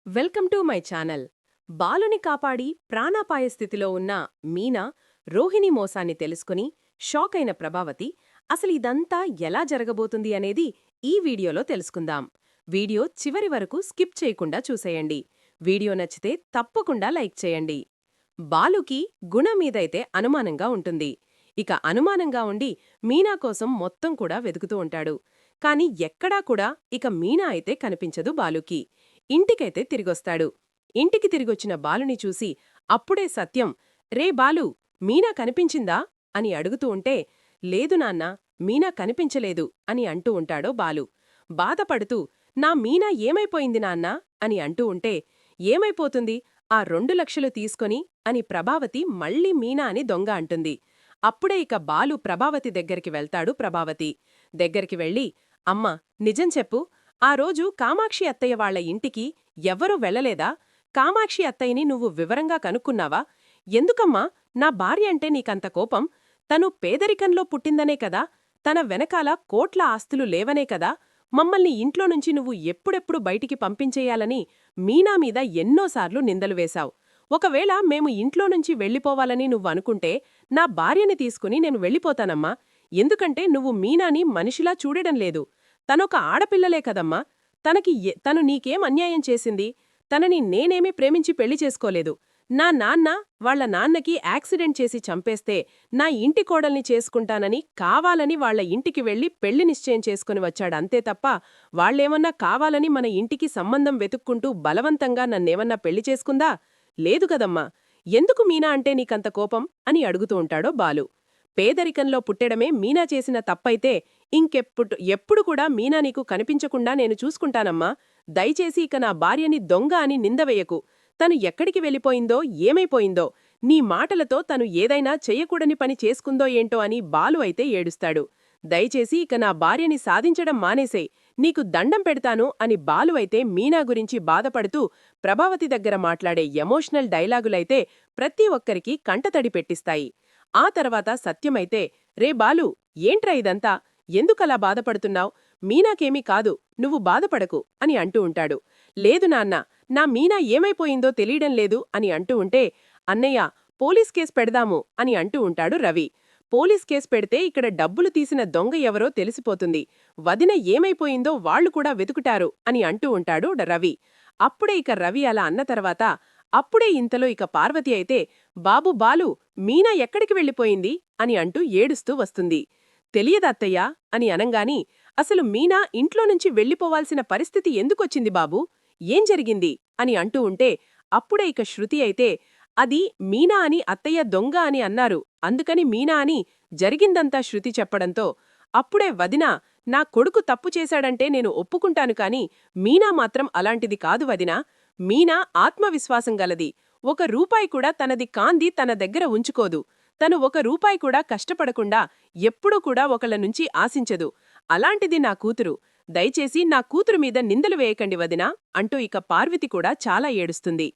Welcome to my channel. బాలుని కాపాడి ప్రాణాపాయ స్థితిలో ఉన్న మీనా, రోహిణి మోసాన్ని తెలుసుకుని షాక్ అయిన ప్రభావతి అసలు ఇదంతా ఎలా జరగబోతుంది అనేది ఈ వీడియోలో తెలుసుకుందాం. వీడియో చివరి వరకు స్కిప్ చేయకుండా చూసేయండి. వీడియో నచ్చితే తప్పకుండా లైక్ చేయండి. బాలుకి గుణ మీదైతే అనుమానంగా ఉంటుంది. ఇక అనుమానంగా ఉండి మీనా కోసం మొత్తం కూడా వెతుకుతూ ఉంటాడు. కాని ఎక్కడా కూడా ఇక మీనా అయితే కనిపించదు బాలుకి. ఇంటికైతే తిరిగొస్తాడు. ఇంటికి తిరిగొచ్చిన బాలుని చూసి అప్పుడే సత్యం, రే బాలు, మీనా కనిపించిందా అని అడుగుతూ ఉంటే, లేదు నాన్నా, మీనా కనిపించలేదు అని అంటూ ఉంటాడో బాలు. బాధపడుతూ, నా మీనా ఏమైపోయింది నాన్నా అని అంటూ ఉంటే, ఏమైపోతుంది, ఆ 2 లక్షలు తీసుకొని అని ప్రభావతి మళ్ళీ మీనా అని దొంగ అంటుంది. అప్పుడే ఇక బాలు ప్రభావతి దగ్గరికి వెళ్తాడు. ప్రభావతి దగ్గరికి వెళ్ళి, అమ్మా, నిజం చెప్పు, ఆ రోజు కామాక్షి అత్తయ్య వాళ్ల ఇంటికి ఎవ్వరూ వెళ్లలేదా? కామాక్షి అత్తయ్యని నువ్వు వివరంగా కనుక్కున్నావా? ఎందుకమ్మా నా భార్య అంటే నీకంత కోపం? తను పేదరికంలో పుట్టిందనే కదా? తన వెనకాల కోట్ల ఆస్తులు లేవనే కదా మమ్మల్ని ఇంట్లో నుంచి నువ్వు ఎప్పుడెప్పుడు బయటికి పంపించేయాలని మీనా మీద ఎన్నోసార్లు నిందలు వేశావు. ఒకవేళ మేము ఇంట్లో నుంచి వెళ్ళిపోవాలని నువ్వనుకుంటే నా భార్యని తీసుకుని నేను వెళ్ళిపోతానమ్మా. ఎందుకంటే నువ్వు మీనాని మనిషిలా చూడడం లేదు. తనొక ఆడపిల్లలే కదమ్మా. తను నీకేం అన్యాయం చేసింది? తనని నేనేమీ ప్రేమించి పెళ్లి చేసుకోలేదు. నా నాన్న వాళ్ల నాన్నకి యాక్సిడెంట్ చేసి చంపేస్తే నా ఇంటి కోడల్ని చేసుకుంటానని కావాలని వాళ్ల ఇంటికి వెళ్లి పెళ్లి నిశ్చయం చేసుకుని వచ్చాడంతే తప్ప వాళ్లేమన్నా కావాలని మన ఇంటికి సంబంధం వెతుక్కుంటూ బలవంతంగా నన్నేమన్నా పెళ్లి చేసుకుందా? లేదు కదమ్మా. ఎందుకు మీనా అంటే నీకంత కోపం అని అడుగుతూ ఉంటాడో బాలు. పేదరికంలో పుట్టెడమే మీనా చేసిన తప్పైతే ఎప్పుడు కూడా మీనా నీకు కనిపించకుండా నేను చూసుకుంటానమ్మా. దయచేసి ఇక నా భార్యని దొంగ అని నిందవేయకు. తను ఎక్కడికి వెళ్ళిపోయిందో, ఏమైపోయిందో, నీ మాటలతో తను ఏదైనా చెయ్యకూడని పని చేసుకుందో ఏంటో అని బాలు అయితే ఏడుస్తాడు. దయచేసి ఇక నా భార్యని సాధించడం మానేసే, నీకు దండం పెడతాను అని బాలు అయితే మీనా గురించి బాధపడుతూ ప్రభావతి దగ్గర మాట్లాడే ఎమోషనల్ డైలాగులైతే ప్రతి ఒక్కరికి కంటతడి పెట్టిస్తాయి. ఆ తర్వాత సత్యమైతే, రే బాలు, ఏంట్రా ఇదంతా? ఎందుకలా బాధపడుతున్నావ్? మీనాకేమీ కాదు, నువ్వు బాధపడకు అని అంటూ ఉంటాడు. లేదు నాన్నా, నా మీనా ఏమైపోయిందో తెలియడం లేదు అని అంటూ ఉంటే, అన్నయ్య, పోలీస్ కేస్ పెడదాము అని అంటూ ఉంటాడు రవి. పోలీస్ కేస్ పెడితే ఇక్కడ డబ్బులు తీసిన దొంగ ఎవరో తెలిసిపోతుంది. వదిన ఏమైపోయిందో వాళ్లు కూడా వెతుకుటారు అని అంటూ ఉంటాడు రవి. అప్పుడే ఇక రవి అలా అన్న తర్వాత అప్పుడే ఇంతలో ఇక పార్వతి అయితే, బాబు బాలు, మీనా ఎక్కడికి వెళ్ళిపోయింది అని అంటూ ఏడుస్తూ వస్తుంది. తెలియదత్తయ్యా అని అనంగాని, అసలు మీనా ఇంట్లో నుంచి వెళ్ళిపోవాల్సిన పరిస్థితి ఎందుకొచ్చింది బాబూ? ఏం జరిగింది అని అంటూ ఉంటే అప్పుడే ఇక శృతి అయితే, అది మీనా అని అత్తయ్య దొంగ అని అన్నారు, అందుకని మీనా అని జరిగిందంతా శృతి చెప్పడంతో అప్పుడే వదినా, నా కొడుకు తప్పు చేశాడంటే నేను ఒప్పుకుంటాను కాని మీనా మాత్రం అలాంటిది కాదు వదినా. మీనా ఆత్మవిశ్వాసం గలది. 1 రూపాయి కూడా తనది కాంది తన దగ్గర ఉంచుకోదు. తను 1 రూపాయి కూడా కష్టపడకుండా ఎప్పుడూ కూడా ఒకళ్ళ నుంచి ఆశించదు. అలాంటిది నా కూతురు. దయచేసి నా కూతురు మీద నిందలు వేయకండి వదినా అంటూ ఇక పార్వతి కూడా చాలా ఏడుస్తుంది.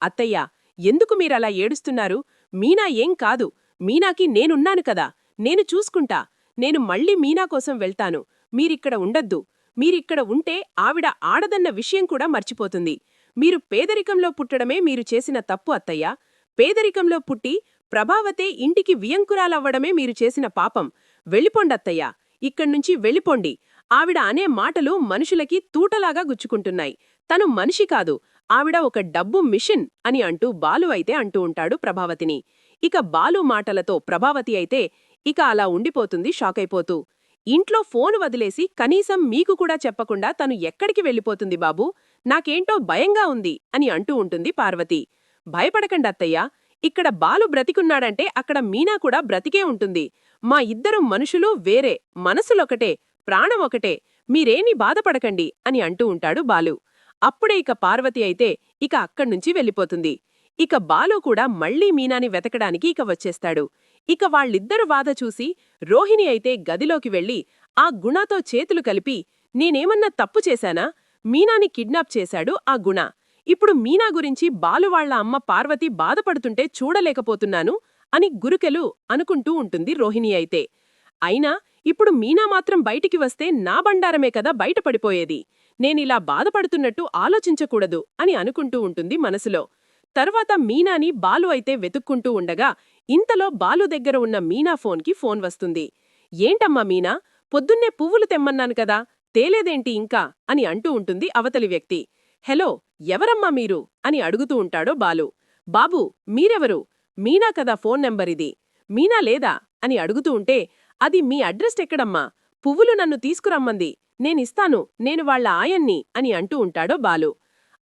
అత్తయ్యా, ఎందుకు మీరలా ఏడుస్తున్నారు? మీనా ఏం కాదు. మీనాకి నేనున్నాను కదా, నేను చూసుకుంటా. నేను మళ్ళీ మీనా కోసం వెళ్తాను. మీరిక్కడ ఉండొద్దు. మీరిక్కడ ఉంటే ఆవిడ ఆడదన్న విషయం కూడా మర్చిపోతుంది. మీరు పేదరికంలో పుట్టడమే మీరు చేసిన తప్పు అత్తయ్యా. పేదరికంలో పుట్టి ప్రభావతే ఇంటికి వియంకురాలవ్వడమే మీరు చేసిన పాపం. వెళ్ళిపోండత్తయ్యా, ఇక్కడ్నుంచి వెళ్ళిపోండి. ఆవిడ అనే మాటలు మనుషులకి తూటలాగా గుచ్చుకుంటున్నాయి. తను మనిషి కాదు, ఆవిడ ఒక డబ్బు మిషన్ అని అంటూ బాలు అయితే అంటూ ఉంటాడు ప్రభావతిని. ఇక బాలు మాటలతో ప్రభావతి అయితే ఇక అలా ఉండిపోతుంది షాకైపోతూ. ఇంట్లో ఫోను వదిలేసి కనీసం మీకు కూడా చెప్పకుండా తను ఎక్కడికి వెళ్ళిపోతుంది బాబూ? నాకేంటో భయంగా ఉంది అని అంటూ ఉంటుంది పార్వతి. భయపడకండత్తయ్యా, ఇక్కడ బాలు బ్రతికున్నాడంటే అక్కడ మీనా కూడా బ్రతికే ఉంటుంది. మా ఇద్దరు మనుషులు వేరే, మనసులొకటే, ప్రాణం ఒకటే. మీరేమీ బాధపడకండి అని అంటూ ఉంటాడు బాలు. అప్పుడే ఇక పార్వతి అయితే ఇక అక్కడ్నుంచి వెళ్ళిపోతుంది. ఇక బాలు కూడా మళ్లీ మీనాని వెతకడానికి ఇక వచ్చేస్తాడు. ఇక వాళ్ళిద్దరు బాధ చూసి రోహిణి అయితే గదిలోకి వెళ్ళి ఆ గుణతో చేతులు కలిపి, నేనేమన్నా తప్పు చేశానా? మీనాని కిడ్నాప్ చేశాడు ఆ గుణ. ఇప్పుడు మీనా గురించి బాలువాళ్ల అమ్మ పార్వతి బాధపడుతుంటే చూడలేకపోతున్నాను అని గురుకెలు అనుకుంటూ ఉంటుంది రోహిణి అయితే. అయినా ఇప్పుడు మీనా మాత్రం బయటికి వస్తే నా బండారమే కదా బయటపడిపోయేది. నేనిలా బాధపడుతున్నట్టు ఆలోచించకూడదు అని అనుకుంటూ ఉంటుంది మనసులో. తర్వాత మీనాని బాలు అయితే వెతుక్కుంటూ ఉండగా ఇంతలో బాలు దగ్గర ఉన్న మీనా ఫోన్కి ఫోన్ వస్తుంది. ఏంటమ్మా మీనా, పొద్దున్నే పువ్వులు తెమ్మన్నాను కదా, తేలేదేంటి ఇంకా అని అంటూ ఉంటుంది అవతలి వ్యక్తి. హలో, ఎవరమ్మా మీరు అని అడుగుతూ ఉంటాడో బాలు. బాబూ, మీరెవరు? మీనా కదా ఫోన్ నెంబరిది. మీనా లేదా అని అడుగుతూ ఉంటే, అది మీ అడ్రస్ ఎక్కడమ్మా? పువ్వులు నన్ను తీసుకురమ్మంది, నేనిస్తాను, నేను వాళ్ల ఆయన్ని అని అంటూ ఉంటాడో బాలు.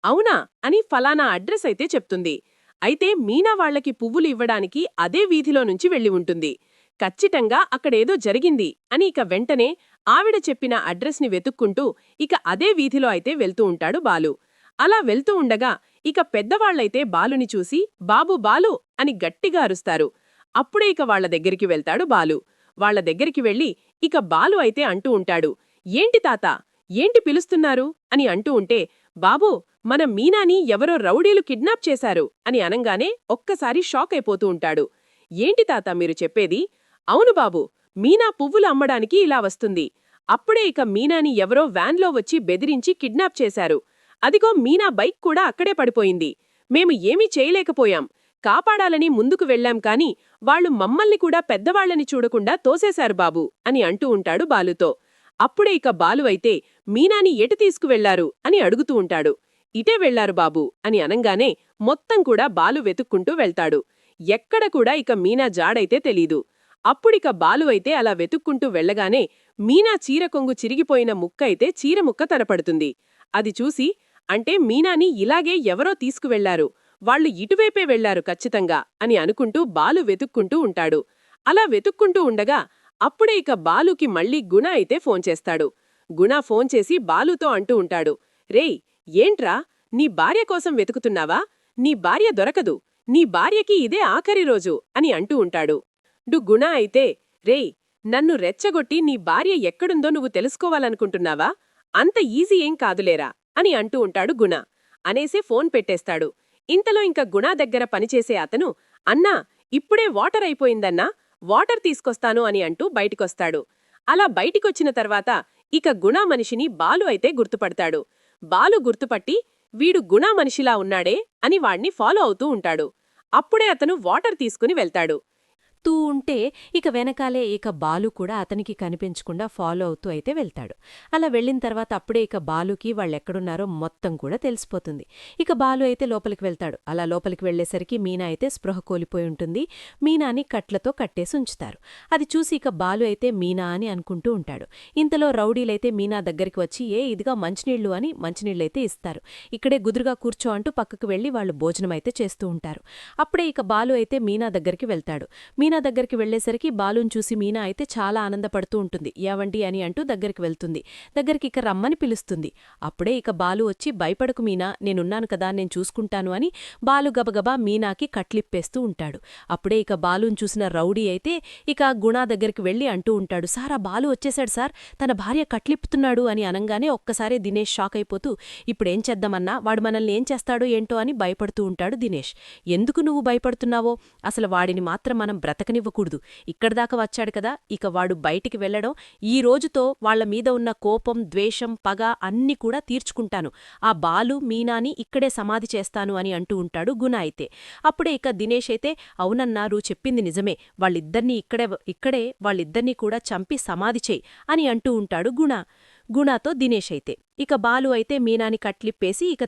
అవునా అని ఫలానా అడ్రస్ అయితే చెప్తుంది. అయితే మీనా వాళ్లకి పువ్వులు ఇవ్వడానికి అదే వీధిలో నుంచి వెళ్ళి ఉంటుంది. ఖచ్చితంగా అక్కడేదో జరిగింది అని ఇక వెంటనే ఆవిడ చెప్పిన అడ్రస్ని వెతుక్కుంటూ ఇక అదే వీధిలో అయితే వెళ్తూ ఉంటాడు బాలు. అలా వెళ్తూ ఉండగా ఇక పెద్దవాళ్లైతే బాలుని చూసి బాబు బాలు అని గట్టిగా అరుస్తారు. అప్పుడే ఇక వాళ్ల దగ్గరికి వెళ్తాడు బాలు. వాళ్ల దగ్గరికి వెళ్ళి ఇక బాలు అయితే అంటూ ఉంటాడు, ఏంటి తాత, ఏంటి పిలుస్తున్నారు అని అంటూ ఉంటే, బాబూ, మన మీనాని ఎవరో రౌడీలు కిడ్నాప్ చేశారు అని అనంగానే ఒక్కసారి షాక్ అయిపోతూ ఉంటాడు. ఏంటి తాత మీరు చెప్పేది? అవును బాబూ, మీనా పువ్వులు అమ్మడానికి ఇలా వస్తుంది. అప్పుడే ఇక మీనాని ఎవరో వ్యాన్లో వచ్చి బెదిరించి కిడ్నాప్ చేశారు. అదిగో మీనా బైక్ కూడా అక్కడే పడిపోయింది. మేము ఏమీ చేయలేకపోయాం. కాపాడాలని ముందుకు వెళ్లాం కాని వాళ్లు మమ్మల్ని కూడా పెద్దవాళ్లని చూడకుండా తోసేశారు బాబూ అని అంటూ ఉంటాడు బాలుతో. అప్పుడే ఇక బాలు అయితే మీనాని ఎటు తీసుకువెళ్లారు అని అడుగుతూ ఉంటాడు. ఇటే వెళ్లారు బాబూ అని అనంగానే మొత్తం కూడా బాలు వెతుక్కుంటూ వెళ్తాడు. ఎక్కడ కూడా ఇక మీనా జాడైతే తెలీదు. అప్పుడిక బాలు అయితే అలా వెతుక్కుంటూ వెళ్లగానే మీనా చీరకొంగు చిరిగిపోయిన ముక్క అయితే చీరముక్క తనపడుతుంది. అది చూసి, అంటే మీనాని ఇలాగే ఎవరో తీసుకువెళ్లారు, వాళ్లు ఇటువైపే వెళ్లారు ఖచ్చితంగా అని అనుకుంటూ బాలు వెతుక్కుంటూ ఉంటాడు. అలా వెతుక్కుంటూ ఉండగా అప్పుడే ఇక బాలుకి మళ్లీ గుణ అయితే ఫోన్ చేస్తాడు. గుణ ఫోన్ చేసి బాలుతో అంటూ ఉంటాడు, రేయ్, ఏంట్రా, నీ భార్య కోసం వెతుకుతున్నావా? నీ భార్య దొరకదు, నీ భార్యకి ఇదే ఆఖరి రోజు అని అంటూ ఉంటాడు. గుణ అయితే, రేయ్, నన్ను రెచ్చగొట్టి నీ భార్య ఎక్కడుందో నువ్వు తెలుసుకోవాలనుకుంటున్నావా? అంత ఈజీ ఏం కాదులేరా అని అంటూ ఉంటాడు గుణ. అనేసే ఫోన్ పెట్టేస్తాడు. ఇంతలో ఇంక గుణ దగ్గర పనిచేసే అతను, అన్నా, ఇప్పుడే వాటర్ అయిపోయిందన్నా, వాటర్ తీసుకొస్తాను అని అంటూ బయటికొస్తాడు. అలా బయటికొచ్చిన తర్వాత ఇక గుణ మనిషిని బాలు అయితే గుర్తుపడతాడు. బాలు గుర్తుపట్టి, వీడు గుణ మనిషిలా ఉన్నాడే అని వాణ్ణి ఫాలో అవుతూ ఉంటాడు. అప్పుడే అతను వాటర్ తీసుకుని వెళ్తాడు. తూ ఉంటే ఇక వెనకాలే ఇక బాలు కూడా అతనికి కనిపించకుండా ఫాలో అవుతూ అయితే వెళ్తాడు. అలా వెళ్ళిన తర్వాత అప్పుడే ఇక బాలుకి వాళ్ళెక్కడున్నారో మొత్తం కూడా తెలిసిపోతుంది. ఇక బాలు అయితే లోపలికి వెళ్తాడు. అలా లోపలికి వెళ్లేసరికి మీనా అయితే స్పృహ కోల్పోయి ఉంటుంది. మీనాని కట్లతో కట్టేసి ఉంచుతారు. అది చూసి ఇక బాలు అయితే మీనా అని అనుకుంటూ ఉంటాడు. ఇంతలో రౌడీలైతే మీనా దగ్గరికి వచ్చి, ఇదిగా మంచినీళ్లు అని మంచినీళ్ళైతే ఇస్తారు. ఇక్కడే గుదురుగా కూర్చో అంటూ పక్కకు వెళ్లి వాళ్ళు భోజనమైతే చేస్తూ ఉంటారు. అప్పుడే ఇక బాలు అయితే మీనా దగ్గరికి వెళ్తాడు. మీనా దగ్గరికి వెళ్లేసరికి బాలుని చూసి మీనా అయితే చాలా ఆనందపడుతూ ఉంటుంది. ఏవండి అని అంటూ దగ్గరికి వెళ్తుంది. దగ్గరికి ఇక రమ్మని పిలుస్తుంది. అప్పుడే ఇక బాలు వచ్చి, భయపడకు మీనా, నేనున్నాను కదా, నేను చూసుకుంటాను అని బాలు గబగబా మీనాకి కట్లిప్పేస్తూ ఉంటాడు. అప్పుడే ఇక బాలుని చూసిన రౌడీ అయితే ఇక గుణ దగ్గరికి వెళ్లి అంటూ ఉంటాడు, సార్, ఆ బాలు వచ్చేశాడు సార్, తన భార్య కట్లిప్పుతున్నాడు అని అనంగానే ఒక్కసారే దినేష్ షాక్ అయిపోతూ, ఇప్పుడేం చేద్దామన్నా, వాడు మనల్ని ఏం చేస్తాడో ఏంటో అని భయపడుతూ ఉంటాడు దినేష్. ఎందుకు నువ్వు భయపడుతున్నావో, అసలు వాడిని మాత్రం మనం బ్రతకనివ్వకూడదు. ఇక్కడిదాకా వచ్చాడు కదా, ఇక వాడు బయటికి వెళ్లడం, ఈ రోజుతో వాళ్ల మీద ఉన్న కోపం, ద్వేషం, పగ అన్నీ కూడా తీర్చుకుంటాను. ఆ బాలు మీనాని ఇక్కడే సమాధి చేస్తాను అని అంటూ ఉంటాడు గుణ అయితే. అప్పుడే ఇక దినేష్ అయితే, అవునన్నారు, చెప్పింది నిజమే, ఇక్కడే వాళ్ళిద్దరినీ కూడా చంపి సమాధి చేయి అని అంటూ ఉంటాడు గుణతో దినేష్ అయితే. ఇక బాలు అయితే మీనాని కట్లిప్పేసి ఇక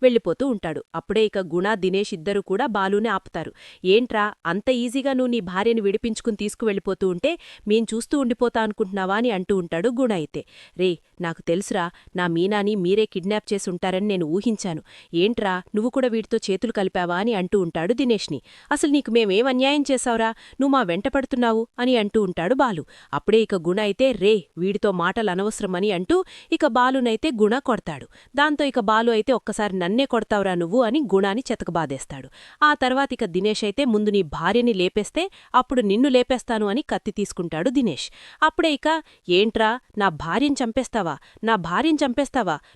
వెళ్ళిపోతూ ఉంటాడు. అప్పుడే ఇక గుణ, దినేష్ ఇద్దరూ కూడా బాలునే ఆపుతారు. ఏంట్రా, అంత ఈజీగా నువ్వు నీ భార్యని విడిపించుకుని తీసుకువెళ్ళిపోతూ ఉంటే మేం చూస్తూ ఉండిపోతా అనుకుంటున్నావా అని అంటూ ఉంటాడు గుణ అయితే. రే, నాకు తెలుసురా, నా మీనాని మీరే కిడ్నాప్ చేసి ఉంటారని నేను ఊహించాను. ఏంట్రా, నువ్వు కూడా వీటితో చేతులు కలిపావా అని అంటూ ఉంటాడు దినేష్ని. అసలు నీకు మేమేం అన్యాయం చేశావురా, నువ్వు మా వెంట పడుతున్నావు అని అంటూ ఉంటాడు బాలు. అప్పుడే ఇక గుణ అయితే, రే, వీడితో మాటలు అనవసరమని అంటూ ఇక బాలునైతే గుణ కొడతాడు. దాంతో ఇక బాలు అయితే, ఒక్కసారి నన్నే కొడతావురా నువ్వు అని గుణాని చెతకబాదేస్తాడు. ఆ తర్వాత ఇక దినేష్ అయితే, ముందు నీ భార్యని లేపేస్తే అప్పుడు నిన్ను లేపేస్తాను అని కత్తి తీసుకుంటాడు దినేష్. అప్పుడే ఇక, ఏంట్రా, నా భార్యని చంపేస్తావా,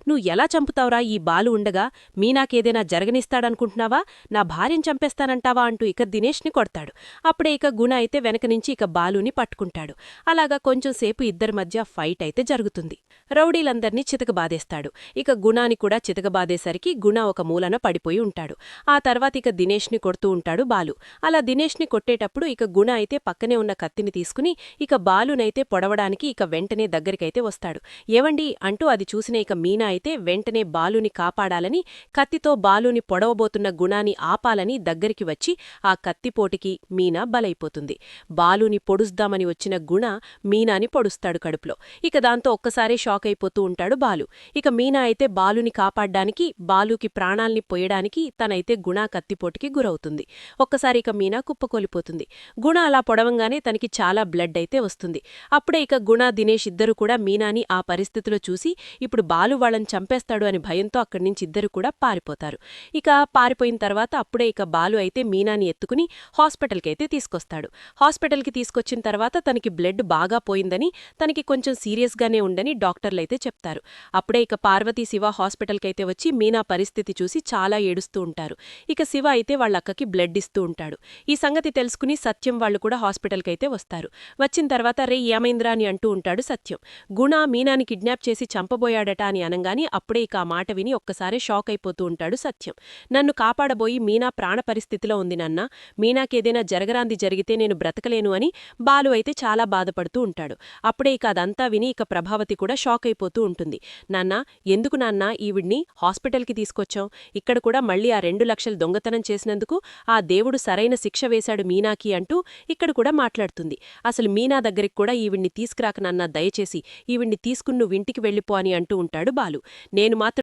నువ్వు ఎలా చంపుతావురా ఈ బాలు ఉండగా, మీనాకేదైనా జరగనిస్తాడనుకుంటున్నావా, నా భార్యని చంపేస్తానంటావా అంటూ ఇక దినేష్ని కొడతాడు. అప్పుడే ఇక గుణ అయితే వెనక నుంచి ఇక బాలుని పట్టుకుంటాడు. అలాగా కొంచెంసేపు ఇద్దరి మధ్య ఫైట్ అయితే జరుగుతుంది. రౌడీలందర్నీ చితకబాదేస్తాడు. ఇక గుణాని కూడా చితకబాదేసరికి గుణ ఒక మూలన పడిపోయి ఉంటాడు. ఆ తర్వాత ఇక దినేష్ని కొడుతూ ఉంటాడు బాలు. అలా దినేష్ని కొట్టేటప్పుడు ఇక గుణ అయితే పక్కనే ఉన్న కత్తిని తీసుకుని ఇక బాలునైతే పొడవడానికి ఇక వెంటనే దగ్గరికైతే వస్తాడు. ఏవండి అంటూ అది చూసిన ఇక మీనా అయితే వెంటనే బాలుని కాపాడాలని కత్తితో బాలుని పొడవబోతున్న గుణాని ఆపాలని దగ్గరికి వచ్చి ఆ కత్తిపోటికి మీనా బలైపోతుంది. బాలుని పొడుస్దామని వచ్చిన గుణ మీనాని పొడుస్తాడు కడుపులో. ఇక దాంతో ఒక్కసారే షాక్ అయిపోతూ ఉంటాడు బాలు. ఇక మీనా అయితే బాలుని కాపాడ్డానికి బాలుకి ప్రాణాల్ని పొయ్యడానికి తనైతే గుణ కత్తిపోటుకి గురవుతుంది. ఒక్కసారి ఇక మీనా కుప్పకొలిపోతుంది. గుణ అలా పొడవంగానే తనకి చాలా బ్లడ్ అయితే వస్తుంది. అప్పుడే ఇక గుణ దినేష్ ఇద్దరు కూడా మీనాని ఆ పరిస్థితిలో చూసి ఇప్పుడు బాలు వాళ్ళని చంపేస్తాడు అని భయంతో అక్కడ్నించి ఇద్దరు కూడా పారిపోతారు. ఇక పారిపోయిన తర్వాత అప్పుడే ఇక బాలు అయితే మీనాని ఎత్తుకుని హాస్పిటల్కైతే తీసుకొస్తాడు. హాస్పిటల్కి తీసుకొచ్చిన తర్వాత తనకి బ్లడ్ బాగా పోయిందని తనకి కొంచెం సీరియస్గానే ఉందని డాక్టర్లైతే చెప్తారు. అప్పుడే ఇక పార్వతీ శివ హాస్పిటల్కైతే వచ్చి మీనా పరిస్థితి చూసి చాలా ఏడుస్తూ ఉంటారు. ఇక శివ అయితే వాళ్ళ అక్కకి బ్లడ్ ఇస్తూ ఉంటాడు. ఈ సంగతి తెలుసుకుని సత్యం వాళ్ళు కూడా హాస్పిటల్కైతే వస్తారు. వచ్చిన తర్వాత రే ఏమైంద్రా అని అంటూ ఉంటాడు సత్యం. గుణ మీనాని కిడ్నాప్ చేసి చంపబోయాడట అని అనంగాని అప్పుడే ఇక ఆ మాట విని ఒక్కసారే షాక్ అయిపోతూ ఉంటాడు సత్యం. నన్ను కాపాడబోయి మీనా ప్రాణ పరిస్థితిలో ఉంది నాన్నా, మీనాకేదైనా జరగరాంది జరిగితే నేను బ్రతకలేను అని బాలు అయితే చాలా బాధపడుతూ ఉంటాడు. అప్పుడే ఇక అదంతా విని ఇక ప్రభావతి కూడా షాక్ అయిపోతూ ఉంటుంది. నాన్నా, ఎందుకు నాన్నా ఈవిడ్ని హాస్పిటల్కి తీసుకొచ్చాం? ఇక్కడ కూడా మళ్ళీ ఆ 2 లక్షలు దొంగతనం చేసినందుకు ఆ దేవుడు సరైన శిక్ష వేశాడు మీనాకి అంటూ ఇక్కడ కూడా మాట్లాడుతుంది. అసలు మీనా దగ్గరికి కూడా ఈవిడ్ని తీసుకురాక నాన్నా, దయచేసి ఈవిడ్ని తీసుకుని నువ్వు ఇంటికి వెళ్ళిపో అని అంటూ ఉంటాడు బాలు. నేను మాత్రం